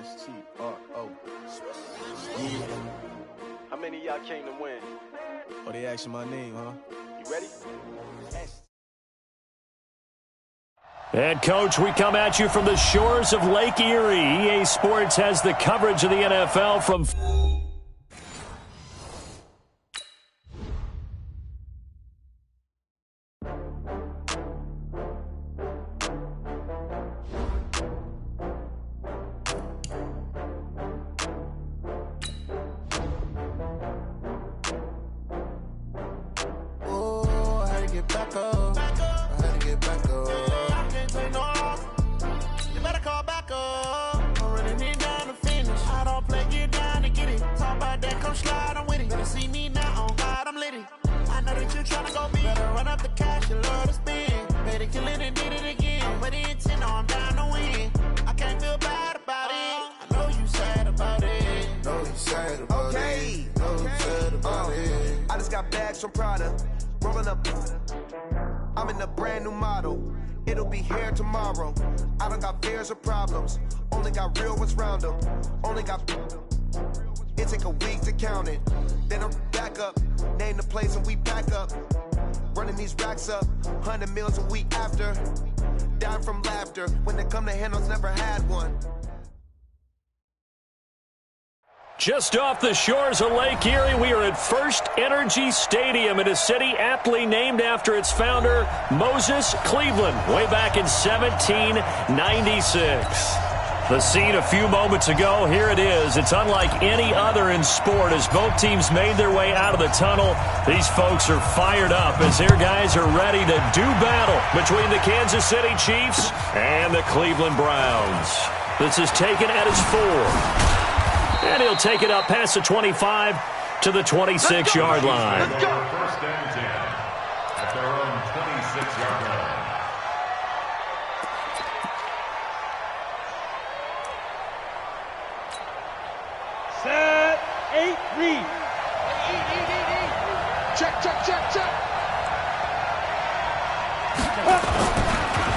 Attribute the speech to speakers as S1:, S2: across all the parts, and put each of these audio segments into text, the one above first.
S1: S-T-R-O. Yeah.
S2: How many of y'all came to win?
S1: Oh, they asking my name, huh?
S2: You ready?
S3: And, Coach, we come at you from the shores of Lake Erie. EA Sports has the coverage of the NFL from...
S4: I'm in a brand new model. It'll be here tomorrow. I don't got fears or problems. Only got real ones round them. Only got... It take a week to count it. Then I'm back up. Name the place and we pack up. Running these racks up. 100 meals a week after. Down from laughter. When they come to handles, never had one.
S3: Just off the shores of Lake Erie, we are at First Energy Stadium in a city aptly named after its founder, Moses Cleveland, way back in 1796. The scene a few moments ago, here it is. It's unlike any other in sport as both teams made their way out of the tunnel. These folks are fired up as their guys are ready to do battle between the Kansas City Chiefs and the Cleveland Browns. This is taken at its 4. And he'll take it up past the 25 to the 26-yard line.
S5: Let's go. First and 10 at their own 26-yard line.
S6: Set, 8, read. Check.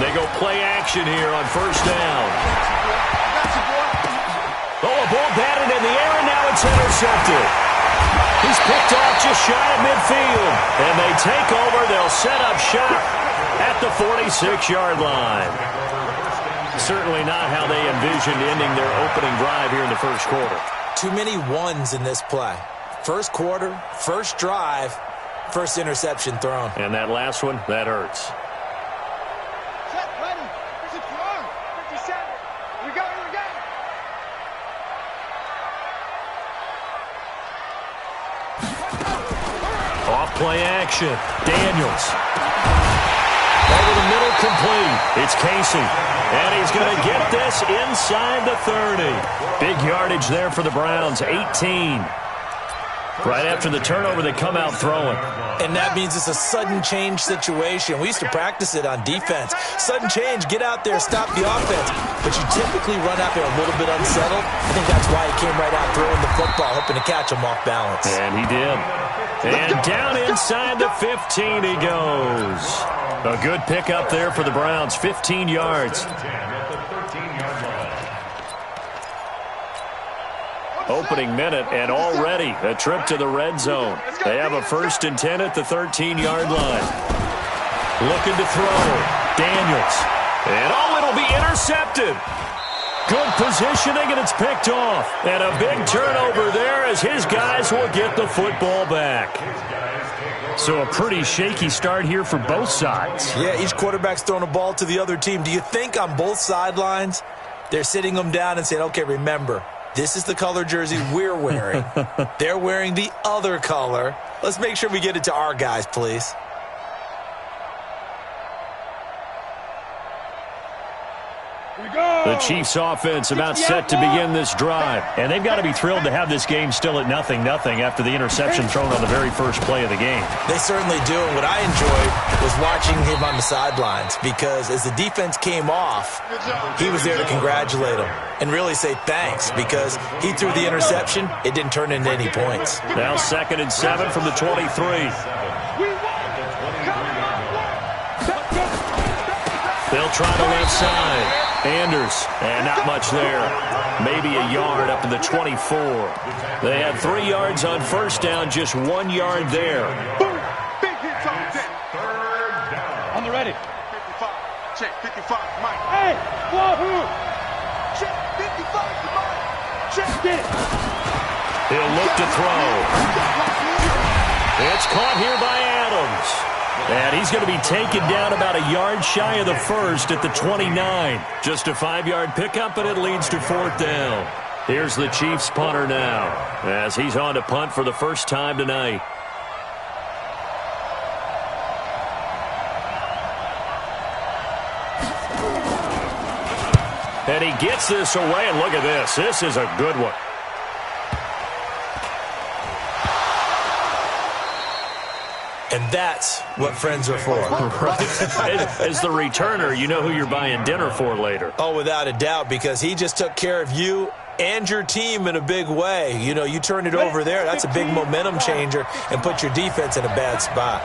S3: They go play action here on first down. Oh, a ball batted in the air, and now it's intercepted. He's picked off just shy of midfield. And they take over. They'll set up shop at the 46-yard line. Certainly not how they envisioned ending their opening drive here in the first quarter.
S7: Too many ones in this play. First quarter, first drive, first interception thrown.
S3: And that last one, that hurts.
S6: Set, ready. This is long. 57. We go.
S3: Off play action. Daniels. Over the middle, complete. It's Casey. And he's going to get this inside the 30. Big yardage there for the Browns, 18. Right after the turnover, they come out throwing.
S7: And that means it's a sudden change situation. We used to practice it on defense. Sudden change, get out there, stop the offense. But you typically run out there a little bit unsettled. I think that's why he came right out throwing the football, hoping to catch him off balance.
S3: And he did. And down inside the 15 he goes. A good pickup there for the Browns, 15 yards. Opening minute, and already a trip to the red zone. They have a 1st and 10 at the 13-yard line. Looking to throw. Daniels. And it'll be intercepted. Good positioning, and it's picked off. And a big turnover there as his guys will get the football back. So a pretty shaky start here for both sides.
S7: Yeah, each quarterback's throwing a ball to the other team. Do you think on both sidelines they're sitting them down and saying, okay, remember, this is the color jersey we're wearing. They're wearing the other color. Let's make sure we get it to our guys, please.
S3: The Chiefs offense about set to begin this drive. And they've got to be thrilled to have this game still at 0-0 after the interception thrown on the very first play of the game.
S7: They certainly do. And what I enjoyed was watching him on the sidelines because as the defense came off, he was there to congratulate them and really say thanks because he threw the interception. It didn't turn into any points.
S3: Now 2nd and 7 from the 23. They'll try the left side. Anders, and not much there. maybe a yard up to the 24. They had 3 yards on first down, just 1 yard there.
S6: Boom! Big hits on deck.
S5: Third down.
S6: On the ready.
S2: 55. Check 55. Mike.
S6: Hey! Wahoo!
S2: Check 55. Mike.
S6: Check, get it!
S3: He'll look to throw. It's caught here by Adams. And he's going to be taken down about a yard shy of the first at the 29. Just a 5-yard pickup, and it leads to 4th down. Here's the Chiefs punter now, as he's on to punt for the first time tonight. And he gets this away, and look at this. This is a good one.
S7: And that's what friends are for.
S3: Right. As the returner, you know who you're buying dinner for later.
S7: Oh, without a doubt, because he just took care of you and your team in a big way. You know, you turn it over there, that's a big momentum changer, and put your defense in a bad spot.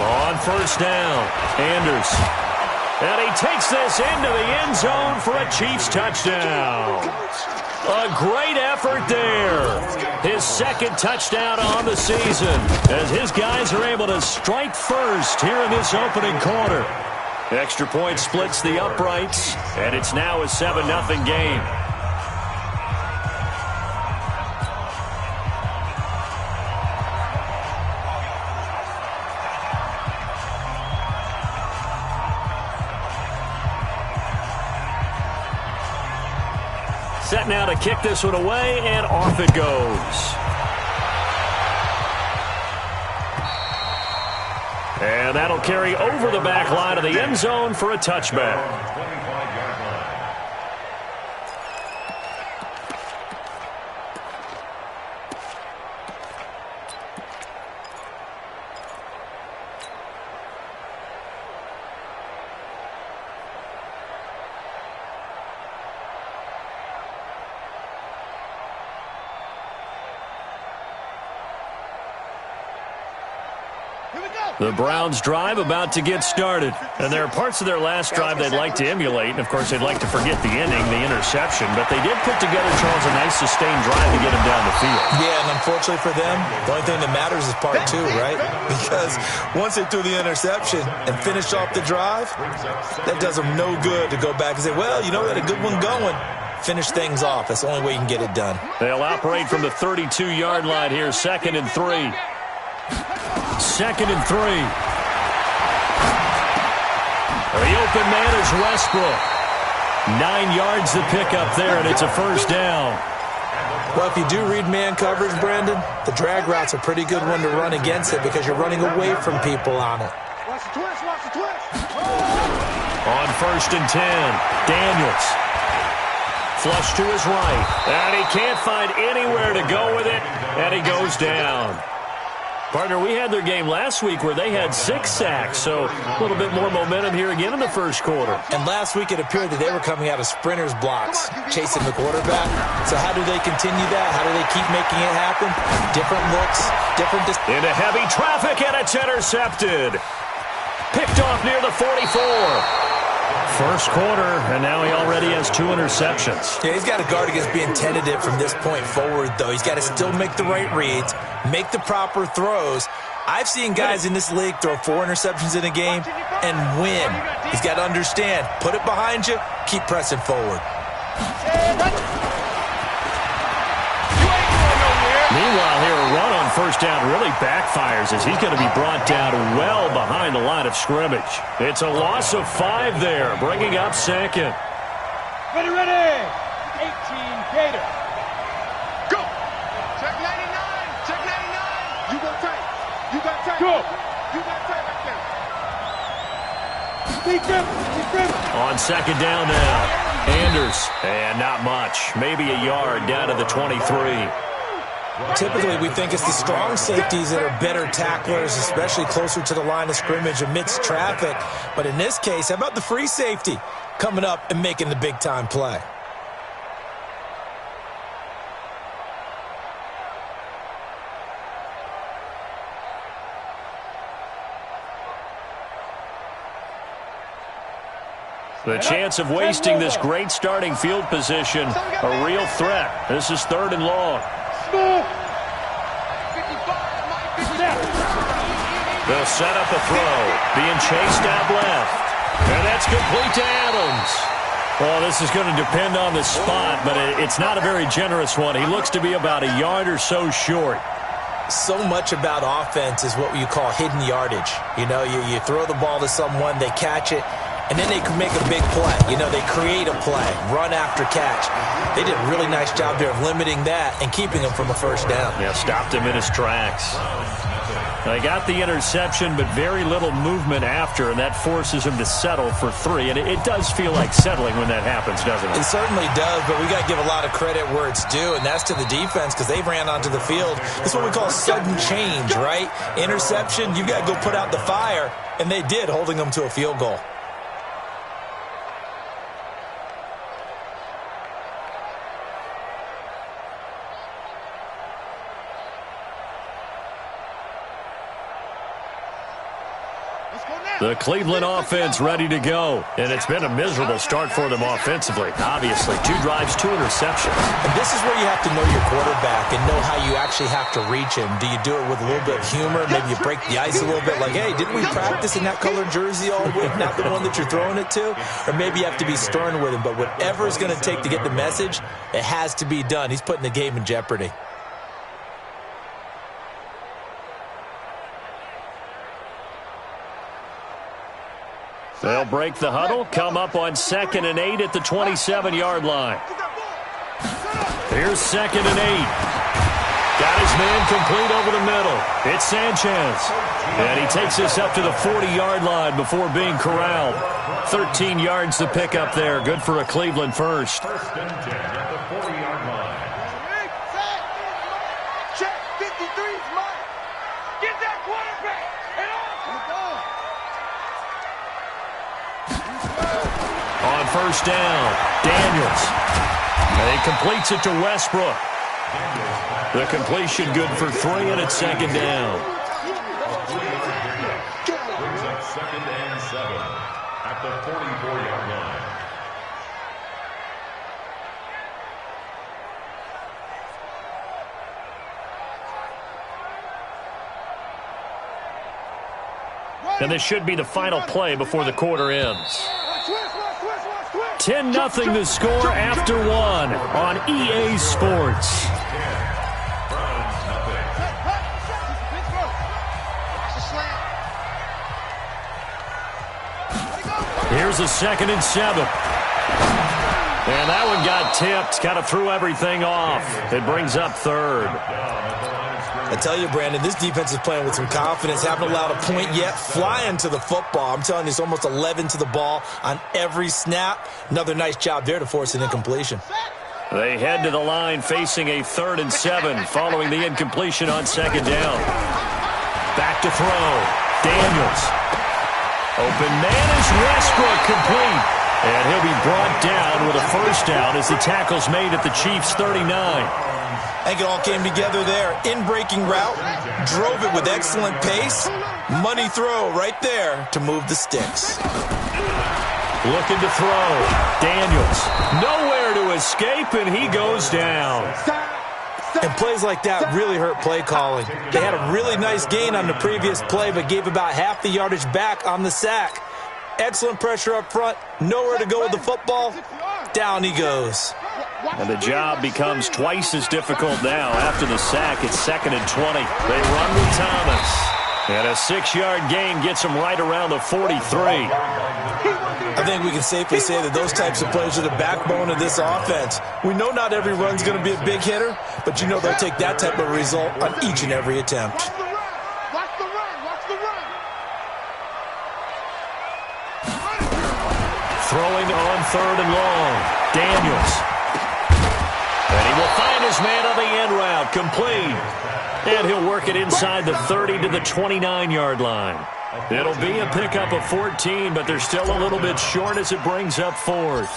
S3: On first down, Anders. And he takes this into the end zone for a Chiefs touchdown. A great effort there. His second touchdown on the season, as his guys are able to strike first here in this opening quarter. Extra point splits the uprights, and it's now a 7-0 game. Set now to kick this one away, and off it goes. And that'll carry over the back line of the end zone for a touchback. The Browns' drive about to get started. And there are parts of their last drive they'd like to emulate. And, of course, they'd like to forget the ending, the interception. But they did put together, Charles, a nice sustained drive to get him down the field.
S7: Yeah, and unfortunately for them, the only thing that matters is part 2, right? Because once they threw the interception and finished off the drive, that does them no good to go back and say, well, you know, we had a good one going. Finish things off. That's the only way you can get it done.
S3: They'll operate from the 32-yard line here, 2nd and 3. 2nd and 3. The open man is Westbrook. 9 yards to pick up there, and it's a first down.
S7: Well, if you do read man coverage, Brandon, the drag route's a pretty good one to run against it because you're running away from people on it.
S6: Watch the twist, watch the twist.
S3: On 1st and 10, Daniels. Flush to his right, and he can't find anywhere to go with it, and he goes down. Partner, we had their game last week where they had 6 sacks, so a little bit more momentum here again in the first quarter.
S7: And last week it appeared that they were coming out of sprinters blocks, chasing the quarterback. So how do they continue that? How do they keep making it happen? Different looks, different...
S3: Into heavy traffic, and it's intercepted. Picked off near the 44. First quarter, and now he already has 2 interceptions.
S7: Yeah, he's got to guard against being tentative from this point forward, though. He's got to still make the right reads, make the proper throws. I've seen guys in this league throw 4 interceptions in a game and win. He's got to understand, put it behind you, keep pressing forward.
S3: Meanwhile, here a run on first down really backfires as he's going to be brought down well behind the line of scrimmage. It's a loss of 5 there, bringing up 2nd.
S6: Ready, ready. 18, Gator.
S2: Go. Check 99. Check 99.
S6: You go tight. You got tight.
S2: Go. You got tight right there.
S6: Keep them.
S3: On 2nd down now, Anders. And not much. Maybe a yard down to the 23.
S7: Typically, we think it's the strong safeties that are better tacklers, especially closer to the line of scrimmage amidst traffic. But in this case, how about the free safety coming up and making the big-time play?
S3: The chance of wasting this great starting field position, a real threat. This is 3rd and long. They'll set up a throw, being chased out left. And that's complete to Adams. Well, this is going to depend on the spot, but it's not a very generous one. He looks to be about a yard or so short.
S7: So much about offense is what you call hidden yardage. You know, you throw the ball to someone, they catch it, and then they can make a big play. You know, they create a play, run after catch. They did a really nice job there of limiting that and keeping him from a first down.
S3: Yeah, stopped him in his tracks. They got the interception, but very little movement after, and that forces him to settle for 3. And it does feel like settling when that happens, doesn't it?
S7: It certainly does, but we got to give a lot of credit where it's due, and that's to the defense because they ran onto the field. It's what we call sudden change, right? Interception, you got to go put out the fire, and they did, holding them to a field goal.
S3: The Cleveland offense ready to go. And it's been a miserable start for them offensively. Obviously, 2 drives, 2 interceptions.
S7: And this is where you have to know your quarterback and know how you actually have to reach him. Do you do it with a little bit of humor? Maybe you break the ice a little bit like, hey, didn't we practice in that colored jersey all week, not the one that you're throwing it to? Or maybe you have to be stern with him. But whatever it's going to take to get the message, it has to be done. He's putting the game in jeopardy.
S3: They'll break the huddle, come up on 2nd and 8 at the 27-yard line. Here's 2nd and 8. Got his man complete over the middle. It's Sanchez. And he takes this up to the 40-yard line before being corralled. 13 yards to pick up there. Good for a Cleveland first.
S5: 1st and 10 at the 40-yard line.
S2: Check 53's mine. Get that quarterback. And on.
S3: On 1st down, Daniels. And he completes it to Westbrook. The completion good for 3, and it's 2nd down.
S5: Brings up 2nd and 7 at the 44-yard line.
S3: And this should be the final play before the quarter ends. 10-0 the score after 1 on EA Sports. Here's a 2nd and 7. And that one got tipped, kind of threw everything off. It brings up 3rd.
S7: I tell you, Brandon, this defense is playing with some confidence. Haven't allowed a point yet. Flying to the football. I'm telling you, it's almost 11 to the ball on every snap. Another nice job there to force an incompletion.
S3: They head to the line facing a 3rd and 7 following the incompletion on 2nd down. Back to throw. Daniels. Open man is Westbrook, complete. And he'll be brought down with a first down as the tackle's made at the Chiefs' 39.
S7: I think it all came together there. In-breaking route, drove it with excellent pace. Money throw right there to move the sticks.
S3: Looking to throw. Daniels. Nowhere to escape, and he goes down.
S7: And plays like that really hurt play calling. They had a really nice gain on the previous play, but gave about half the yardage back on the sack. Excellent pressure up front. Nowhere to go with the football. Down he goes.
S3: And the job becomes twice as difficult now. After the sack, it's 2nd and 20. They run with Thomas. And a 6-yard gain gets them right around the 43.
S7: I think we can safely say that those types of plays are the backbone of this offense. We know not every run's going to be a big hitter, but you know they'll take that type of result on each and every attempt.
S2: Watch the run. Watch the run.
S3: Throwing on 3rd and long. Daniels. And he will find his man on the end route. Complete. And he'll work it inside the 30 to the 29-yard line. It'll be a pickup of 14, but they're still a little bit short as it brings up 4th.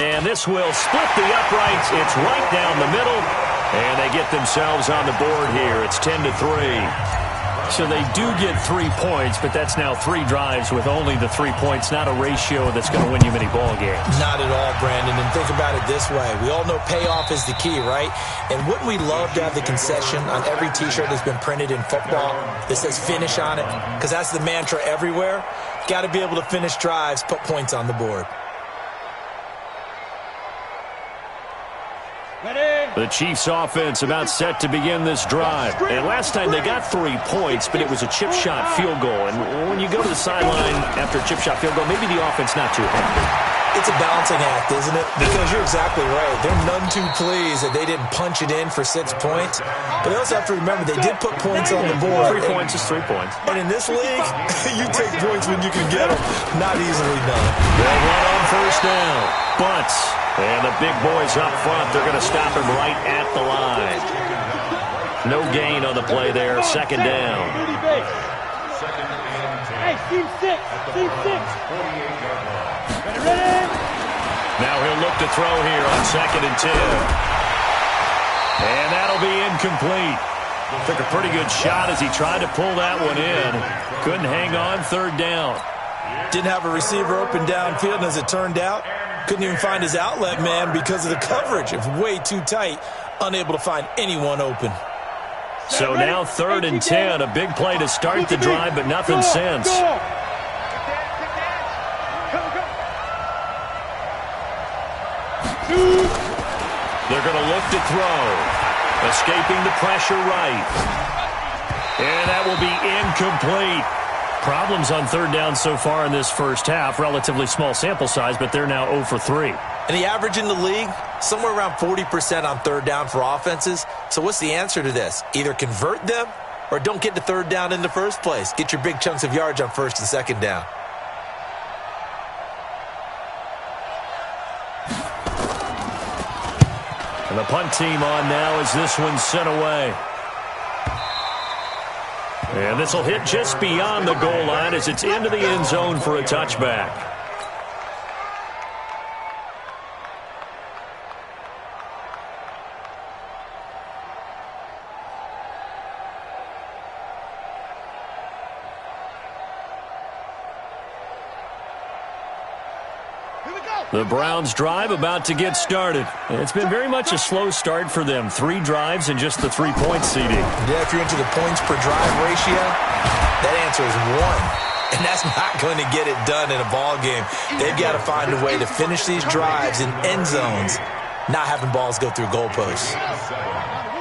S3: And this will split the uprights. It's right down the middle. And they get themselves on the board here. It's 10-3. So they do get 3 points, but that's now 3 drives with only the 3 points, not a ratio that's going to win you many ball games.
S7: Not at all, Brandon. And think about it this way. We all know payoff is the key, right? And wouldn't we love to have the concession on every T-shirt that's been printed in football that says finish on it? Because that's the mantra everywhere. Got to be able to finish drives, put points on the board.
S3: The Chiefs offense about set to begin this drive. And last time they got 3 points, but it was a chip shot field goal. And when you go to the sideline after a chip shot field goal, maybe the offense not too happy.
S7: It's a balancing act, isn't it? Because you're exactly right. They're none too pleased that they didn't punch it in for 6 points. But they also have to remember they did put points on the board.
S3: 3 points is 3 points.
S7: And in this league, you take points when you can get them. Not easily done.
S3: They'll run on first down. Bunts. And the big boys up front, they're going to stop him right at the line. No gain on the play there. Second down.
S6: Hey, team 6. Team 6.
S3: Now he'll look to throw here on 2nd and 10. And that'll be incomplete. Took a pretty good shot as he tried to pull that one in. Couldn't hang on 3rd down.
S7: Didn't have a receiver open downfield, and as it turned out, couldn't even find his outlet man because of the coverage. It was way too tight, unable to find anyone open.
S3: So now 3rd and 10, a big play to start the drive, but nothing since. They're going to look to throw. Escaping the pressure right. And that will be incomplete. Problems on 3rd down so far in this first half. Relatively small sample size, but they're now 0 for 3.
S7: And the average in the league, somewhere around 40% on 3rd down for offenses. So what's the answer to this? Either convert them or don't get to 3rd down in the first place. Get your big chunks of yards on 1st and 2nd down.
S3: And the punt team on now as this one's sent away. And this will hit just beyond the goal line as it's into the end zone for a touchback. The Browns drive about to get started. It's been very much a slow start for them. 3 drives and just the 3-point seeding.
S7: Yeah, if you're into the points per drive ratio, that answer is 1. And that's not going to get it done in a ball game. They've got to find a way to finish these drives in end zones, not having balls go through goalposts.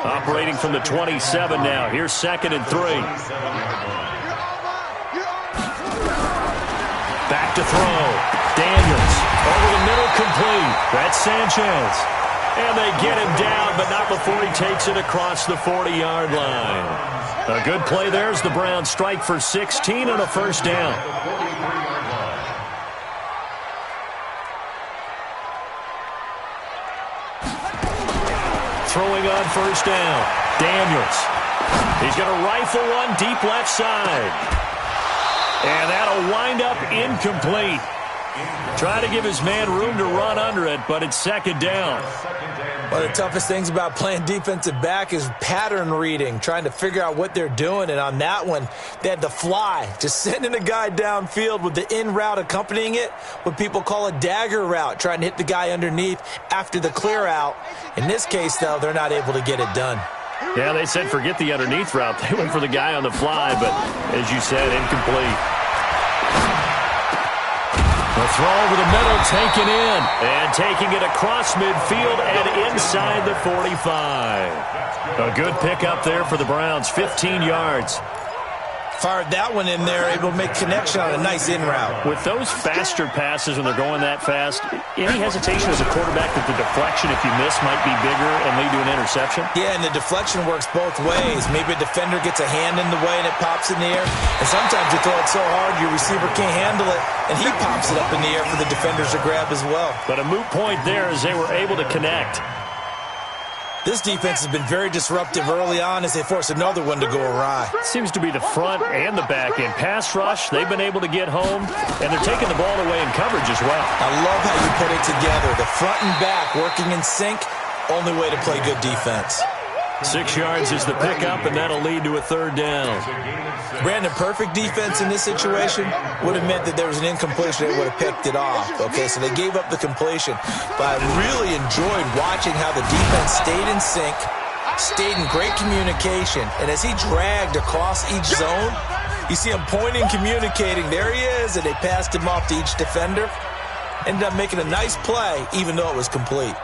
S3: Operating from the 27 now. Here's 2nd and 3. Back to throw. Daniels over the middle, complete. That's Sanchez. And they get him down, but not before he takes it across the 40-yard line. A good play there as the Browns strike for 16 on a first down. Throwing on first down. Daniels. He's going to rifle one deep left side. And that'll wind up incomplete. Try to give his man room to run under it, but it's 2nd down.
S7: One of the toughest things about playing defensive back is pattern reading, trying to figure out what they're doing. And on that one, they had to fly, just sending a guy downfield with the in route accompanying it, what people call a dagger route, trying to hit the guy underneath after the clear out. In this case, though, they're not able to get it done.
S3: Yeah, they said forget the underneath route. They went for the guy on the fly, but as you said, incomplete. The throw over the middle, taken in, and taking it across midfield and inside the 45. A good pickup there for the Browns, 15 yards.
S7: Fired that one in there, able to make connection on a nice in route.
S3: With those faster passes when they're going that fast, any hesitation as a quarterback that the deflection, if you miss, might be bigger and lead to an interception?
S7: Yeah, and the deflection works both ways. Maybe a defender gets a hand in the way and it pops in the air. And sometimes you throw it so hard your receiver can't handle it, and he pops it up in the air for the defenders to grab as well.
S3: But a moot point there as they were able to connect.
S7: This defense has been very disruptive early on as they force another one to go awry.
S3: Seems to be the front and the back end. Pass rush, they've been able to get home, and they're taking the ball away in coverage as well.
S7: I love how you put it together. The front and back working in sync, only way to play good defense.
S3: 6 yards is the pickup, and that'll lead to a 3rd down.
S7: Brandon, perfect defense in this situation would have meant that there was an incompletion. They would have picked it off. Okay, so they gave up the completion. But I really enjoyed watching how the defense stayed in sync, stayed in great communication, and as he dragged across each zone, you see him pointing, communicating. There he is, and they passed him off to each defender. Ended up making a nice play, even though it was complete.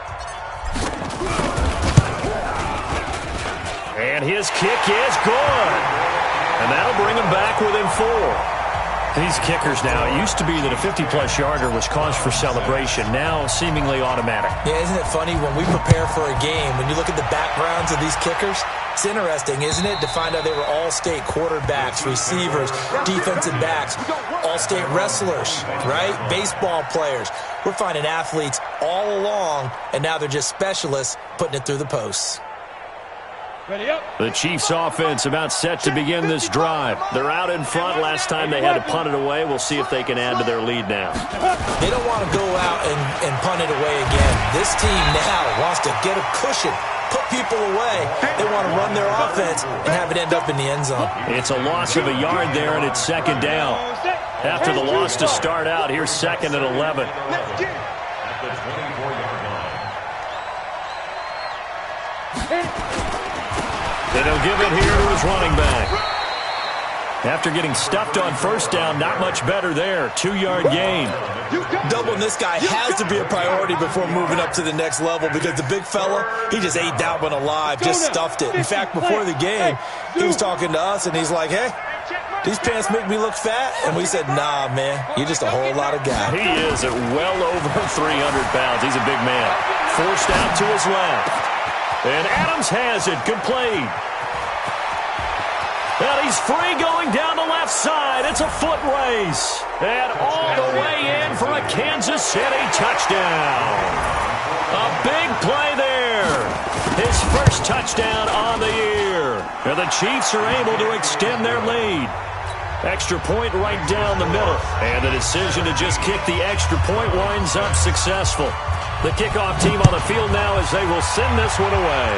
S3: And his kick is good. And that'll bring him back within 4. These kickers now, it used to be that a 50-plus yarder was cause for celebration. Now, seemingly automatic.
S7: Yeah, isn't it funny when we prepare for a game, when you look at the backgrounds of these kickers, it's interesting, isn't it, to find out they were all-state quarterbacks, receivers, defensive backs, all-state wrestlers, right? Baseball players. We're finding athletes all along, and now they're just specialists putting it through the posts.
S3: The Chiefs offense about set to begin this drive. They're out in front. Last time they had to punt it away. We'll see if they can add to their lead now.
S7: They don't want to go out and punt it away again. This team now wants to get a cushion, put people away. They want to run their offense and have it end up in the end zone.
S3: It's a loss of a yard there, and it's 2nd down. After the loss to start out, here's 2nd and 11.
S5: At the 24-yard line.
S3: And he'll give it here to his running back. After getting stuffed on 1st down, not much better there. 2-yard gain.
S7: Doubling this guy has to be a priority before moving up to the next level because the big fella, he just ate that one alive, just stuffed it. In fact, before the game, he was talking to us, and he's like, hey, these pants make me look fat? And we said, nah, man, you're just a whole lot of guy.
S3: He is at well over 300 pounds. He's a big man. Forced out to his left. And Adams has it, complete. And he's free going down the left side. It's a foot race. And all the way in for a Kansas City touchdown. A big play there. His first touchdown on the year. And the Chiefs are able to extend their lead. Extra point right down the middle. And the decision to just kick the extra point winds up successful. The kickoff team on the field now as they will send this one away.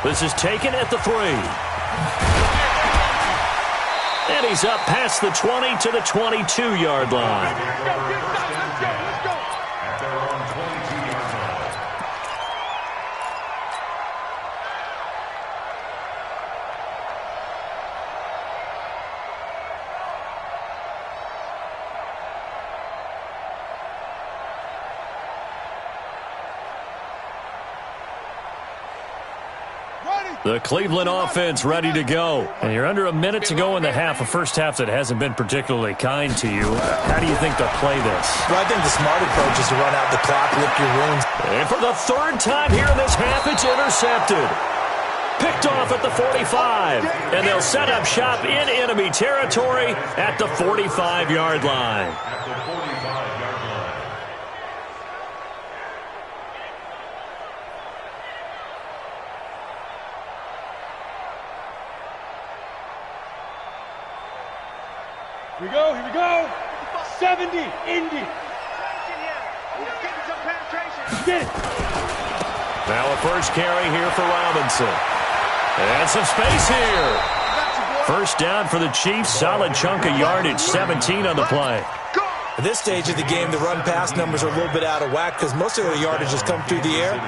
S3: This is taken at the 3. And he's up past the 20 to the 22-yard line. The Cleveland offense ready to go. And you're under a minute to go in the half, a first half that hasn't been particularly kind to you. How do you think they'll play this?
S7: Well, I think the smart approach is to run out the clock, lick your wounds.
S3: And for the 3rd time here in this half, it's intercepted. Picked off at the 45. And they'll set up shop in enemy territory at the 45-yard line.
S6: Here we go. 70, Indy. Get it.
S3: Now a first carry here for Robinson. And some space here. First down for the Chiefs. Solid chunk of yardage, 17 on the play.
S7: At this stage of the game, the run-pass numbers are a little bit out of whack because most of their yardage has come through the air.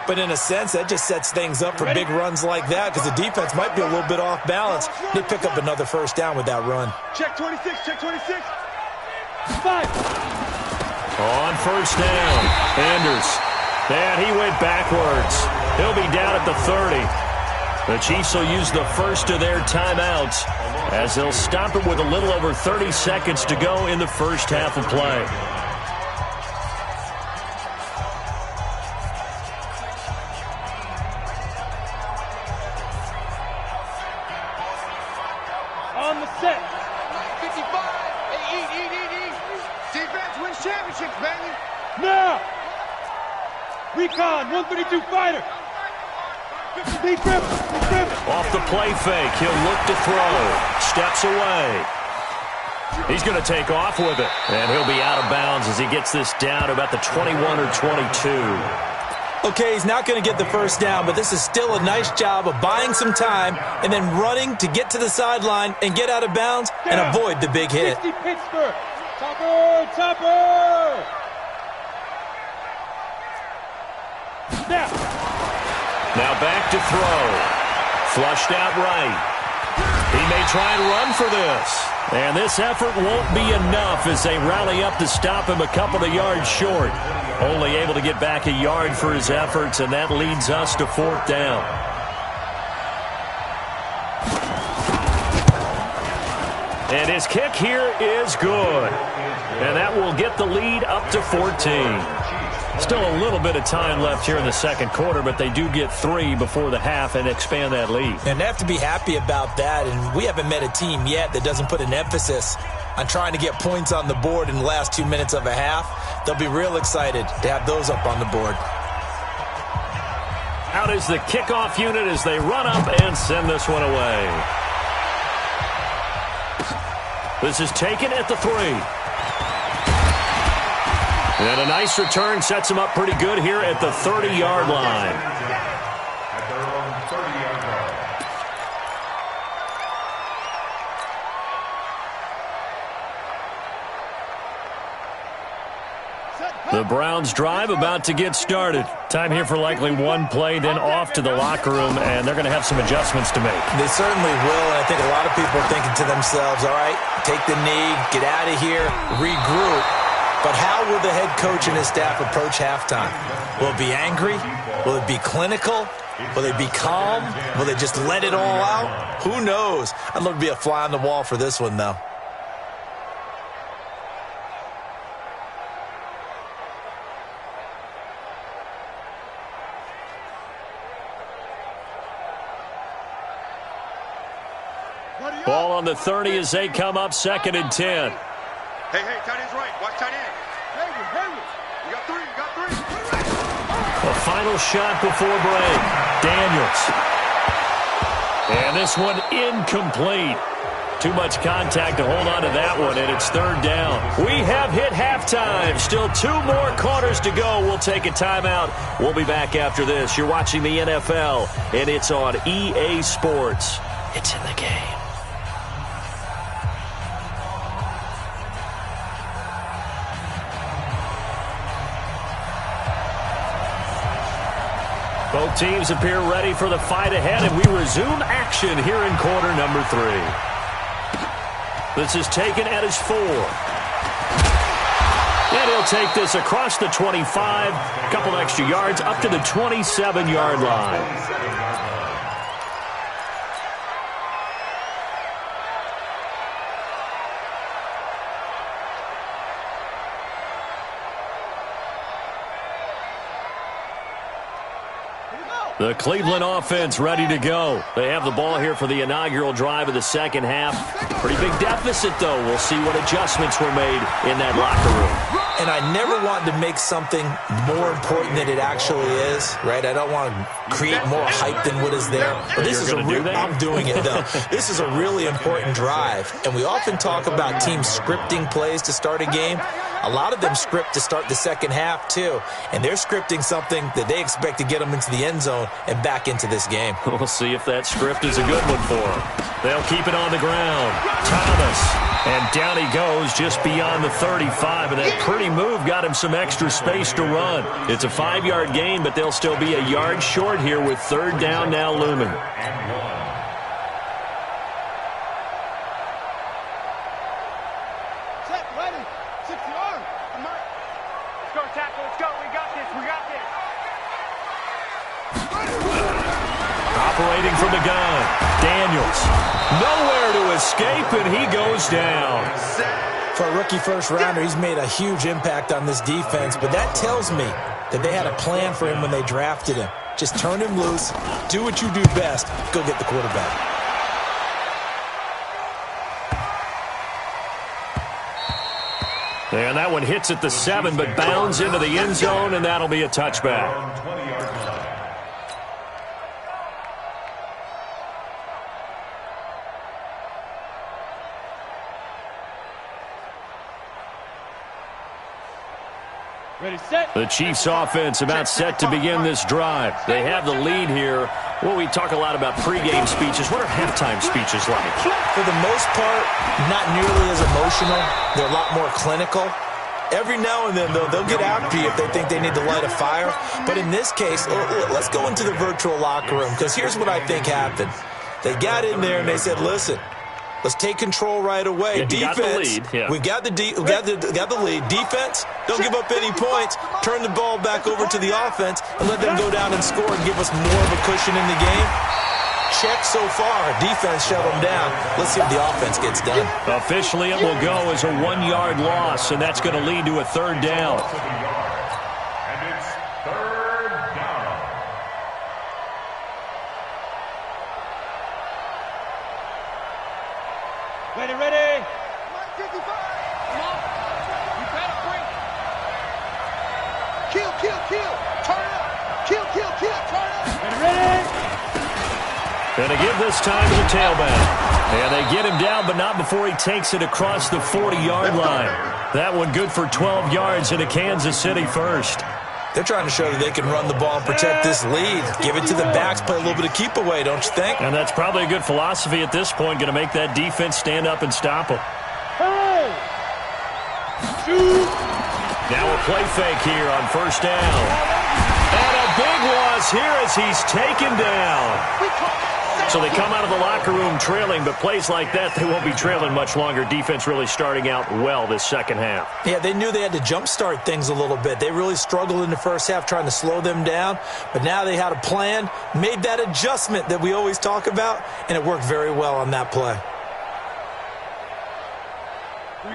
S7: But in a sense, that just sets things up for big runs like that because the defense might be a little bit off balance. They pick up another first down with that run.
S6: Check 26, check 26. 5.
S3: On first down, Anders. And he went backwards. He'll be down at the 30. The Chiefs will use the first of their timeouts as they'll stop it with a little over 30 seconds to go in the first half of play.
S6: On the set.
S2: 55. Hey, eat. Defense wins championships, baby.
S6: Now. Recon, 132 fighter. Deep dribble.
S3: Off the play fake, he'll look to throw. Steps away. He's going to take off with it. And he'll be out of bounds as he gets this down to about the 21 or 22.
S7: Okay, he's not going to get the first down, but this is still a nice job of buying some time and then running to get to the sideline and get out of bounds and avoid the big hit.
S6: 60 Pittsburgh. Topper.
S3: Now back to throw. Flushed out right. He may try and run for this. And this effort won't be enough as they rally up to stop him a couple of yards short. Only able to get back a yard for his efforts, and that leads us to 4th down. And his kick here is good. And that will get the lead up to 14. Still a little bit of time left here in the second quarter, but they do get 3 before the half and expand that lead.
S7: And they have to be happy about that, and we haven't met a team yet that doesn't put an emphasis on trying to get points on the board in the last 2 minutes of a half. They'll be real excited to have those up on the board.
S3: Out is the kickoff unit as they run up and send this one away. This is taken at the 3. And a nice return sets him up pretty good here at the 30-yard line.
S5: At their own 30-yard line.
S3: The Browns drive about to get started. Time here for likely one play, then off to the locker room, and they're going to have some adjustments to make.
S7: They certainly will, and I think a lot of people are thinking to themselves, all right, take the knee, get out of here, regroup. But how will the head coach and his staff approach halftime? Will it be angry? Will it be clinical? Will they be calm? Will they just let it all out? Who knows? I'd love to be a fly on the wall for this one, though.
S3: Ball on the 30 as they come up 2nd and 10.
S2: Hey, tight end's right. Watch tight end. You got 3.
S3: A final shot before break. Daniels. And this one incomplete. Too much contact to hold on to that one, and it's 3rd down. We have hit halftime. Still 2 more quarters to go. We'll take a timeout. We'll be back after this. You're watching the NFL, and it's on EA Sports. It's in the game. Both teams appear ready for the fight ahead, and we resume action here in quarter number 3. This is taken at his 4. And he'll take this across the 25, a couple extra yards, up to the 27-yard line. The Cleveland offense ready to go. They have the ball here for the inaugural drive of the second half. Pretty big deficit, though. We'll see what adjustments were made in that locker room.
S7: And I never want to make something more important than it actually is, right? I don't want to create more hype than what is there. But this is I'm doing it, though. This is a really important drive. And we often talk about teams scripting plays to start a game. A lot of them script to start the second half, too. And they're scripting something that they expect to get them into the end zone and back into this game.
S3: We'll see if that script is a good one for them. They'll keep it on the ground. Thomas. And down he goes just beyond the 35. And that pretty move got him some extra space to run. It's a 5-yard gain, but they'll still be a yard short here with 3rd down now looming. Operating from the gun, Daniels. Nowhere to escape, and he goes down.
S7: For a rookie first-rounder, he's made a huge impact on this defense, but that tells me that they had a plan for him when they drafted him. Just turn him loose, do what you do best, go get the quarterback.
S3: And that one hits at the 7, but bounds into the end zone, and that'll be a touchback.
S6: Ready, set.
S3: The Chiefs offense about set to begin this drive. They have the lead here. Well, we talk a lot about pregame speeches. What are halftime speeches like?
S7: For the most part, not nearly as emotional. They're a lot more clinical. Every now and then, though, they'll get after you if they think they need to light a fire. But in this case, let's go into the virtual locker room, because here's what I think happened. They got in there and they said, listen, let's take control right away.
S3: Yeah,
S7: defense,
S3: got the lead. Yeah.
S7: we got the lead. Defense, don't give up any points. Turn the ball back over to the offense and let them go down and score and give us more of a cushion in the game. Check so far. Defense shut them down. Let's see what the offense gets done.
S3: Officially, it will go as a 1-yard loss, and that's going to lead to a third down.
S5: And it's third down.
S6: Ready, ready.
S2: 55. Come on. You better bring it. Kill, kill, kill. Turn it up. Kill, kill, kill. Turn it up.
S6: Ready, ready.
S3: Going to give this time to the tailback. And they get him down, but not before he takes it across the 40-yard line. That one good for 12 yards into Kansas City first.
S7: They're trying to show that they can run the ball and protect this lead. Give it to the backs, play a little bit of keep away, don't you think?
S3: And that's probably a good philosophy at this point, going to make that defense stand up and stop them.
S6: Hey. Shoot.
S3: Now a play fake here on first down. And a big loss here as he's taken down. So they come out of the locker room trailing, but plays like that, they won't be trailing much longer. Defense really starting out well this second half.
S7: Yeah, they knew they had to jumpstart things a little bit. They really struggled in the first half trying to slow them down, but now they had a plan, made that adjustment that we always talk about, and it worked very well on that play.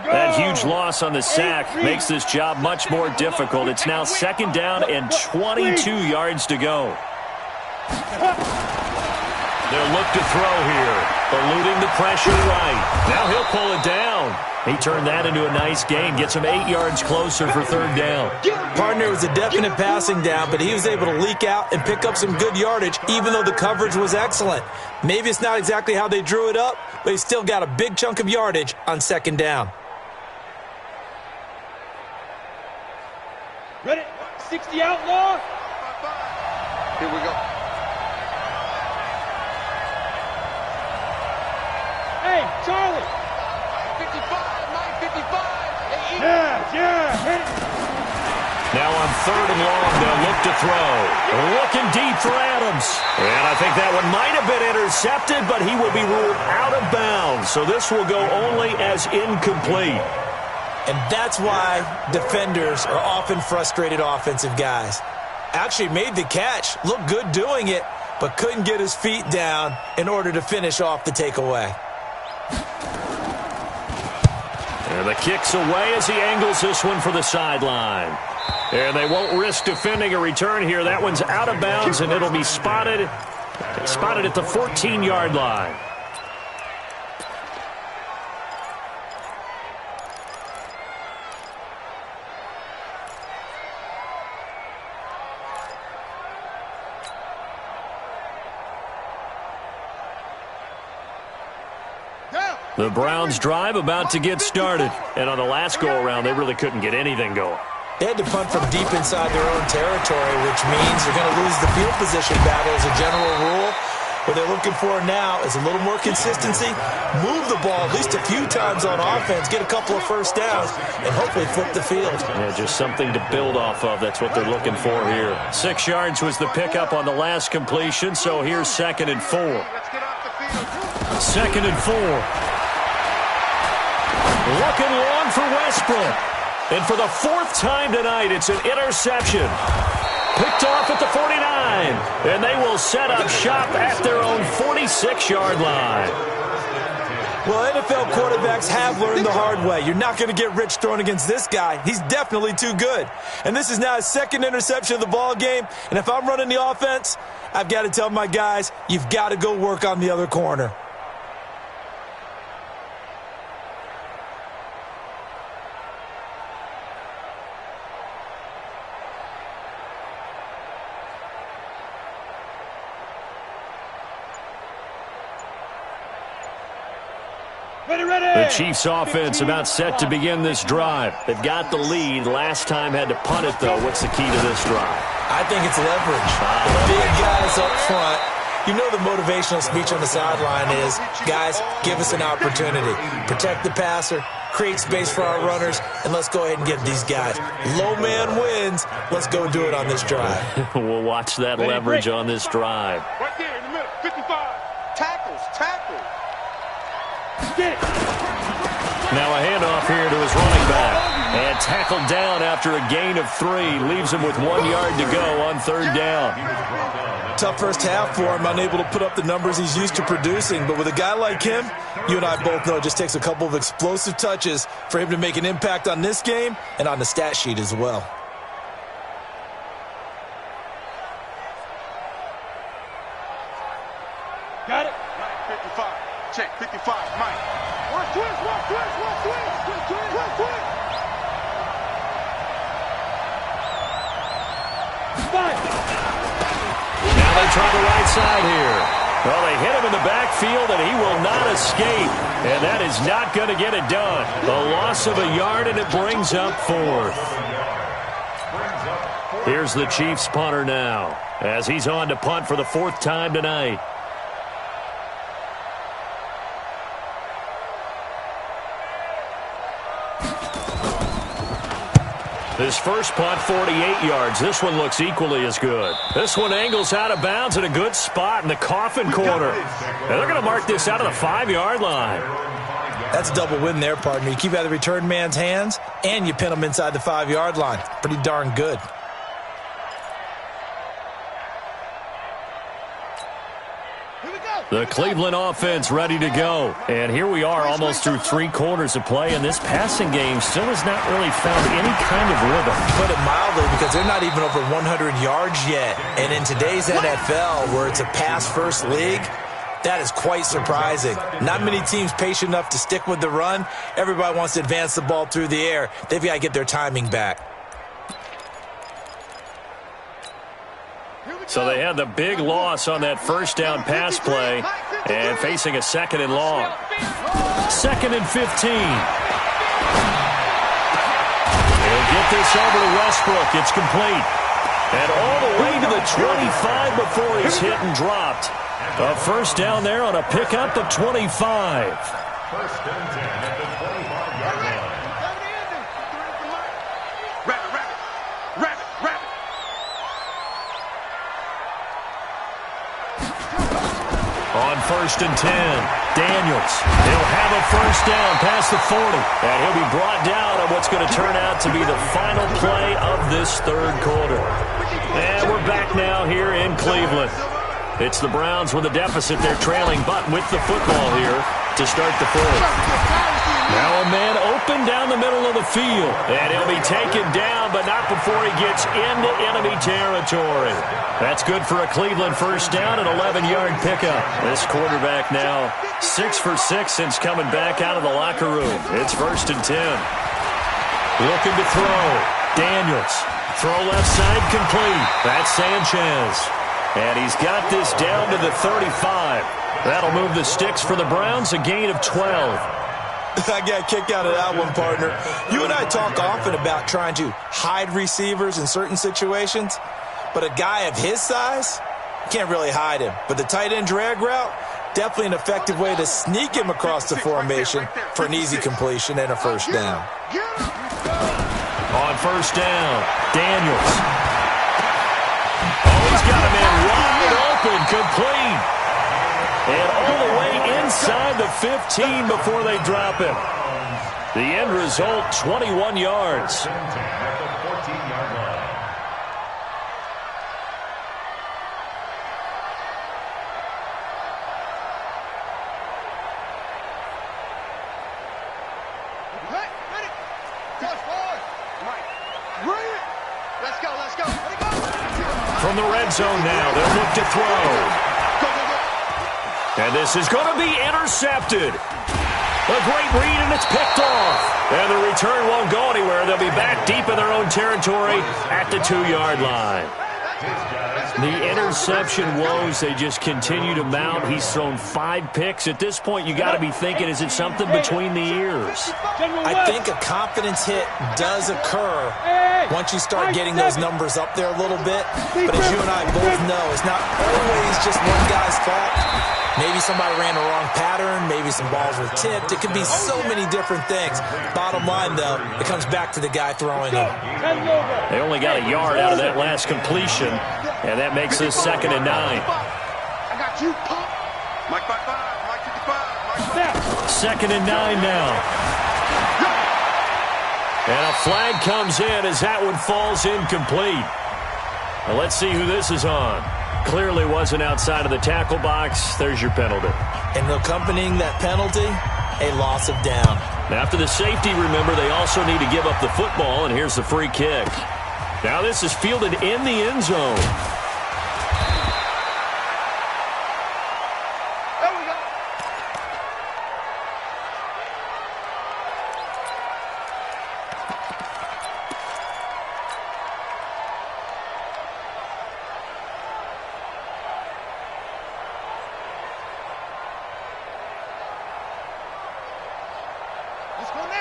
S3: That huge loss on the sack makes this job much more difficult. It's now second down and 22 yards to go. They'll look to throw here, eluding the pressure right. Now he'll pull it down. He turned that into a nice gain, gets him 8 yards closer for third down.
S7: Partner was a definite passing down, but he was able to leak out and pick up some good yardage, even though the coverage was excellent. Maybe it's not exactly how they drew it up, but he still got a big chunk of yardage on second down.
S6: Ready. 60 outlaw.
S2: Here we go.
S6: Hey, Charlie.
S2: 55, 955.
S6: Yeah, hit it.
S3: Now on third and long, they'll look to throw. Looking deep for Adams. And I think that one might have been intercepted, but he will be ruled out of bounds. So this will go only as incomplete.
S7: And that's why defenders are often frustrated offensive guys. Actually made the catch, looked good doing it, but couldn't get his feet down in order to finish off the takeaway.
S3: And the kick's away as he angles this one for the sideline. And they won't risk defending a return here. That one's out of bounds, and it'll be spotted at the 14-yard line. The Browns drive about to get started. And on the last go-around, they really couldn't get anything going.
S7: They had to punt from deep inside their own territory, which means they're going to lose the field position battle as a general rule. What they're looking for now is a little more consistency, move the ball at least a few times on offense, get a couple of first downs, and hopefully flip the field.
S3: Yeah, just something to build off of. That's what they're looking for here. 6 yards was the pickup on the last completion, so here's 2nd and 4.
S2: Let's get off the field.
S3: 2nd and 4. Looking long for Westbrook. And for the 4th time tonight, it's an interception. Picked off at the 49. And they will set up shop at their own 46-yard line.
S7: Well, NFL quarterbacks have learned the hard way. You're not going to get rich throwing against this guy. He's definitely too good. And this is now his 2nd interception of the ball game. And if I'm running the offense, I've got to tell my guys, you've got to go work on the other corner.
S3: The Chiefs offense about set to begin this drive. They've got the lead. Last time had to punt it, though. What's the key to this drive?
S7: I think it's leverage. The big guys up front. You know the motivational speech on the sideline is, guys, give us an opportunity. Protect the passer, create space for our runners, and let's go ahead and get these guys. Low man wins. Let's go do it on this drive.
S3: We'll watch that leverage on this drive.
S2: Right there in the middle, 55. Tackles. Get it.
S3: Now a handoff here to his running back. And tackled down after a gain of 3. Leaves him with 1 yard to go on 3rd down.
S7: Tough first half for him, unable to put up the numbers he's used to producing. But with a guy like him, you and I both know it just takes a couple of explosive touches for him to make an impact on this game and on the stat sheet as well.
S2: Got it. 55. Check, 55. Mike. One twist.
S3: Now they try the right side here. Well, they hit him in the backfield, and he will not escape. And that is not going to get it done. A loss of a yard, and it brings up 4th. Here's the Chiefs punter now, as he's on to punt for the 4th time tonight. His first punt, 48 yards. This one looks equally as good. This one angles out of bounds in a good spot in the coffin corner. And they're going to mark this out of the 5-yard line.
S7: That's a double win there, partner. You keep out of the return man's hands, and you pin him inside the 5-yard line. Pretty darn good.
S3: The Cleveland offense ready to go. And here we are almost through 3 quarters of play, and this passing game still has not really found any kind of rhythm.
S7: Put it mildly, because they're not even over 100 yards yet. And in today's NFL, where it's a pass-first league, that is quite surprising. Not many teams patient enough to stick with the run. Everybody wants to advance the ball through the air. They've got to get their timing back.
S3: So they had the big loss on that first down pass play and facing a 2nd and long. 2nd and 15. He'll get this over to Westbrook. It's complete. And all the way to the 25 before he's hit and dropped. A first down there on a pickup at 25.
S5: 1st and 10 at the 25-yard line.
S3: On 1st and 10, Daniels. He'll have a first down past the 40. And he'll be brought down on what's going to turn out to be the final play of this 3rd quarter. And we're back now here in Cleveland. It's the Browns with a deficit. They're trailing, but with the football here to start the 4th. Now a man open down the middle of the field. And he'll be taken down, but not before he gets into enemy territory. That's good for a Cleveland first down, an 11-yard pickup. This quarterback now 6 for 6 since coming back out of the locker room. It's 1st and 10. Looking to throw. Daniels. Throw left side complete. That's Sanchez. And he's got this down to the 35. That'll move the sticks for the Browns, a gain of 12.
S7: I got kicked out of that one, partner. You and I talk often about trying to hide receivers in certain situations, but a guy of his size, can't really hide him. But the tight end drag route, definitely an effective way to sneak him across the formation for an easy completion and a first down.
S3: On first down, Daniels. Oh, he's got a man wide open, complete. And all the way inside the 15 before they drop him. The end result, 21 yards.
S5: At the 14-yard line.
S3: From the red zone now, they'll look to throw. And this is going to be intercepted. A great read, and it's picked off. And the return won't go anywhere. They'll be back deep in their own territory at the 2-yard line. The interception woes, they just continue to mount. He's thrown 5 picks. At this point, you got to be thinking, is it something between the ears?
S7: I think a confidence hit does occur once you start getting those numbers up there a little bit. But as you and I both know, it's not always just one guy's fault. Maybe somebody ran the wrong pattern. Maybe some balls were tipped. It could be so many different things. Bottom line, though, it comes back to the guy throwing them.
S3: They only got a yard out of that last completion, and that makes this 2nd and 9.
S2: I got you, pop. Mike 55, Mike 55, Mike
S3: 2nd and 9 now. And a flag comes in as that one falls incomplete. Now let's see who this is on. Clearly wasn't outside of the tackle box. There's your penalty.
S7: And accompanying that penalty, a loss of down.
S3: After the safety, remember, they also need to give up the football, and here's the free kick. Now this is fielded in the end zone.
S2: There we go.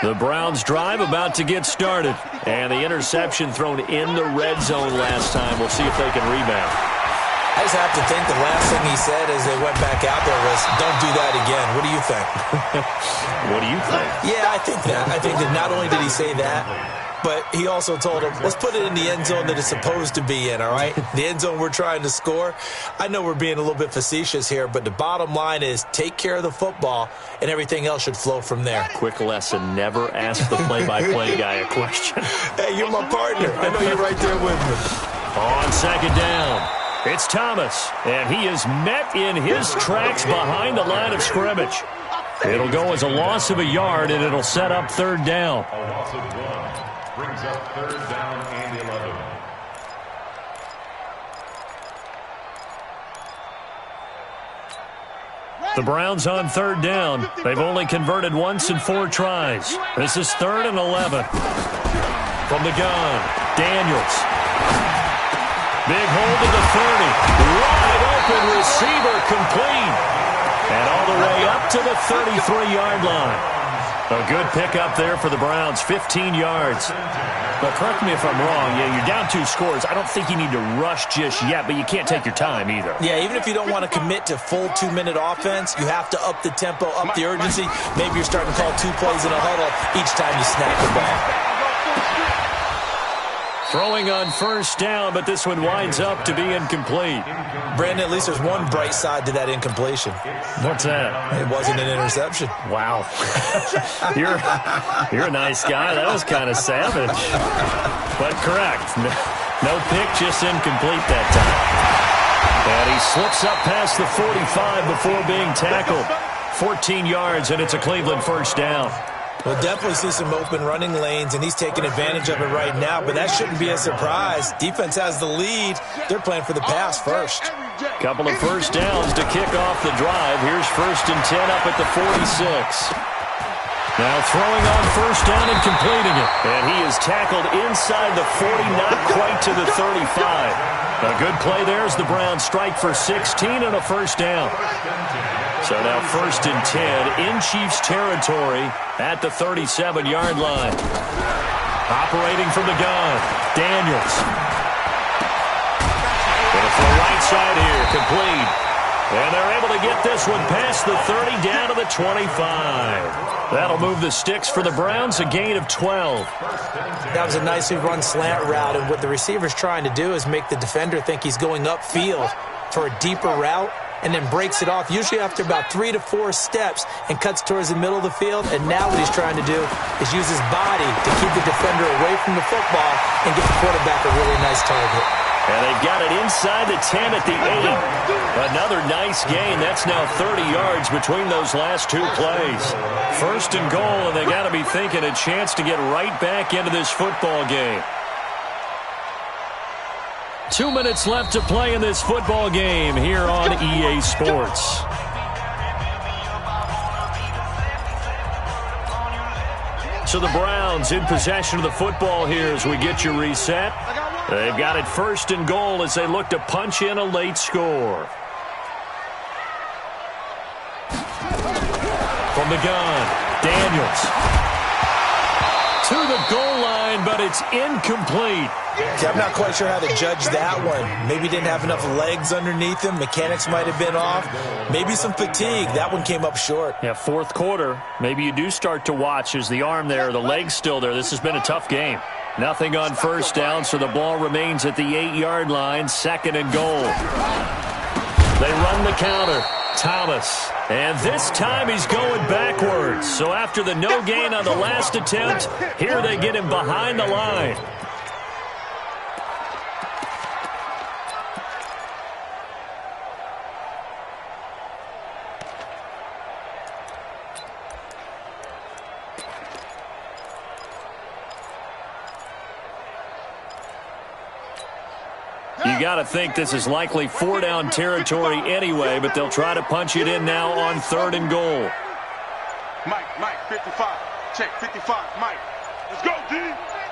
S3: The Browns drive about to get started. And the interception thrown in the red zone last time. We'll see if they can rebound.
S7: I just have to think the last thing he said as they went back out there was, don't do that again. What do you think?
S3: What do you think?
S7: Yeah, I think that. I think that not only did he say that, but he also told him, let's put it in the end zone that it's supposed to be in, all right? The end zone we're trying to score. I know we're being a little bit facetious here, but the bottom line is take care of the football, and everything else should flow from there.
S3: Quick lesson, never ask the play-by-play guy a question.
S7: Hey, you're my partner. I know you're right there with me.
S3: On 2nd down, it's Thomas, and he is met in his tracks behind the line of scrimmage. It'll go as a loss of a yard, and it'll set up 3rd down.
S5: A loss of 1 brings up 3rd down and 11.
S3: The Browns on 3rd down. They've only converted once in 4 tries. This is 3rd and 11. From the gun, Daniels. Big hold to the 30. Wide open receiver complete. And all the way up to the 33-yard line. A good pickup there for the Browns, 15 yards. But correct me if I'm wrong, yeah, you're down 2 scores. I don't think you need to rush just yet, but you can't take your time either.
S7: Yeah, even if you don't want to commit to full 2-minute offense, you have to up the tempo, up the urgency. Maybe you're starting to call 2 plays in a huddle each time you snap the ball.
S3: Throwing on 1st down, but this one winds up to be incomplete.
S7: Brandon, at least there's one bright side to that incompletion.
S3: What's that?
S7: It wasn't an interception.
S3: Wow. You're a nice guy. That was kind of savage. But correct. No pick, just incomplete that time. And he slips up past the 45 before being tackled. 14 yards, and it's a Cleveland 1st down.
S7: We'll definitely see some open running lanes, and he's taking advantage of it right now, but that shouldn't be a surprise. Defense has the lead. They're playing for the pass first.
S3: Couple of 1st downs to kick off the drive. Here's 1st and 10 up at the 46. Now throwing on 1st down and completing it. And he is tackled inside the 40, not quite to the 35. A good play there as the Browns strike for 16 and a 1st down. So now 1st and 10 in Chiefs territory at the 37-yard line. Operating from the gun, Daniels. Going for the right side here, complete. And they're able to get this one past the 30 down to the 25. That'll move the sticks for the Browns, a gain of 12.
S7: That was a nicely run slant route, and what the receiver's trying to do is make the defender think he's going upfield for a deeper route, and then breaks it off, usually after about 3 to 4 steps, and cuts towards the middle of the field. And now what he's trying to do is use his body to keep the defender away from the football and get the quarterback a really nice target.
S3: And they've got it inside the 10 at the 8. Another nice gain. That's now 30 yards between those last 2 plays. 1st and goal, and they got to be thinking a chance to get right back into this football game. 2 minutes left to play in this football game here on EA Sports. So the Browns in possession of the football here as we get you reset. They've got it 1st and goal as they look to punch in a late score. From the gun, Daniels. To the goal line, but it's incomplete.
S7: See, I'm not quite sure how to judge that one. Maybe didn't have enough legs underneath him. Mechanics might have been off. Maybe some fatigue. That one came up short.
S3: Yeah, 4th quarter. Maybe you do start to watch. Is the arm there, the leg's still there. This has been a tough game. Nothing on 1st down, so the ball remains at the 8-yard line, 2nd and goal. They run the counter. Thomas. And this time he's going backwards. So after the no gain on the last attempt, here they get him behind the line. You got to think this is likely 4-down territory anyway, but they'll try to punch it in now on 3rd and goal.
S2: Mike, 55. Check, 55, Mike. Let's go, D.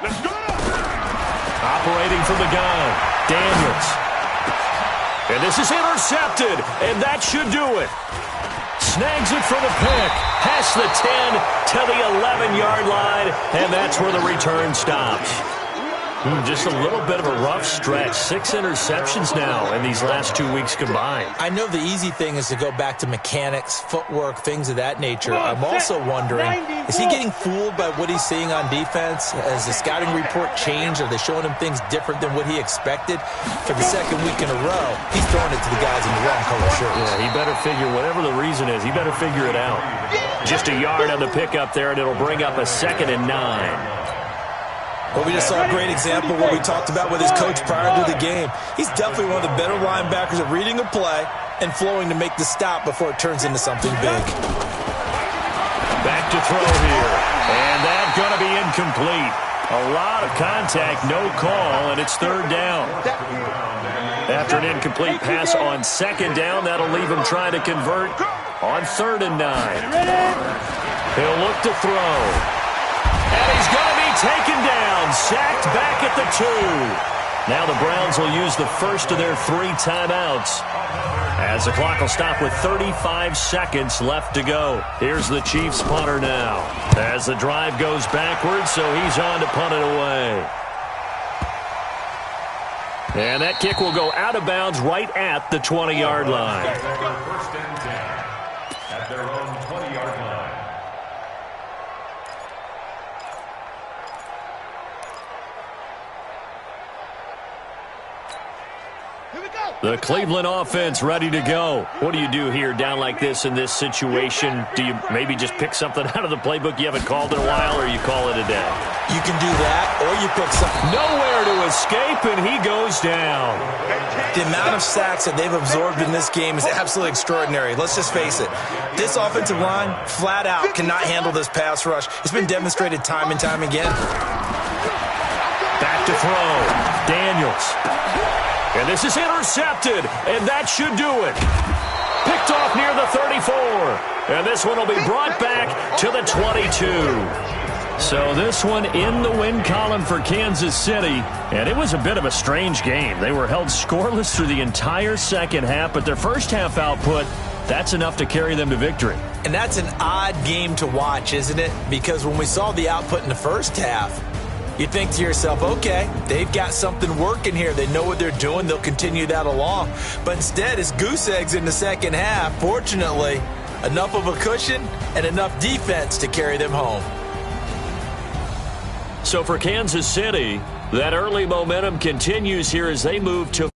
S2: Let's go.
S3: Operating from the gun, Daniels. And this is intercepted, and that should do it. Snags it for the pick. Past the 10 to the 11-yard line, and that's where the return stops. Just a little bit of a rough stretch. 6 interceptions now in these last 2 weeks combined.
S7: I know the easy thing is to go back to mechanics, footwork, things of that nature. I'm also wondering, is he getting fooled by what he's seeing on defense? Has the scouting report changed? Are they showing him things different than what he expected? For the 2nd week in a row, he's throwing it to the guys in the wrong color shirts.
S3: Yeah, he better figure, whatever the reason is, he better figure it out. Just a yard on the pickup there, and it'll bring up a 2nd and 9.
S7: Well, we just saw a great example of what we talked about with his coach prior to the game. He's definitely one of the better linebackers at reading a play and flowing to make the stop before it turns into something big.
S3: Back to throw here. And that's going to be incomplete. A lot of contact, no call, and it's 3rd down. After an incomplete pass on 2nd down, that'll leave him trying to convert on 3rd and 9. He'll look to throw. And he's going to be taken down, sacked back at the 2. Now the Browns will use the first of their 3 timeouts, as the clock will stop with 35 seconds left to go. Here's the Chiefs punter now, as the drive goes backwards, so he's on to punt it away. And that kick will go out of bounds right at the 20-yard line.
S5: 1st and 10 at their own 20-yard line.
S3: The Cleveland offense ready to go. What do you do here down like this in this situation? Do you maybe just pick something out of the playbook you haven't called in a while, or you call it a day?
S7: You can do that, or you pick something.
S3: Nowhere to escape, and he goes down.
S7: The amount of sacks that they've absorbed in this game is absolutely extraordinary. Let's just face it. This offensive line, flat out, cannot handle this pass rush. It's been demonstrated time and time again.
S3: Back to throw. Daniels. And this is intercepted, and that should do it. Picked off near the 34. And this one will be brought back to the 22. So this one in the win column for Kansas City, and it was a bit of a strange game. They were held scoreless through the entire 2nd half, but their first half output, that's enough to carry them to victory.
S7: And that's an odd game to watch, isn't it? Because when we saw the output in the first half, you think to yourself, okay, they've got something working here. They know what they're doing. They'll continue that along. But instead, it's goose eggs in the 2nd half. Fortunately, enough of a cushion and enough defense to carry them home.
S3: So for Kansas City, that early momentum continues here as they move to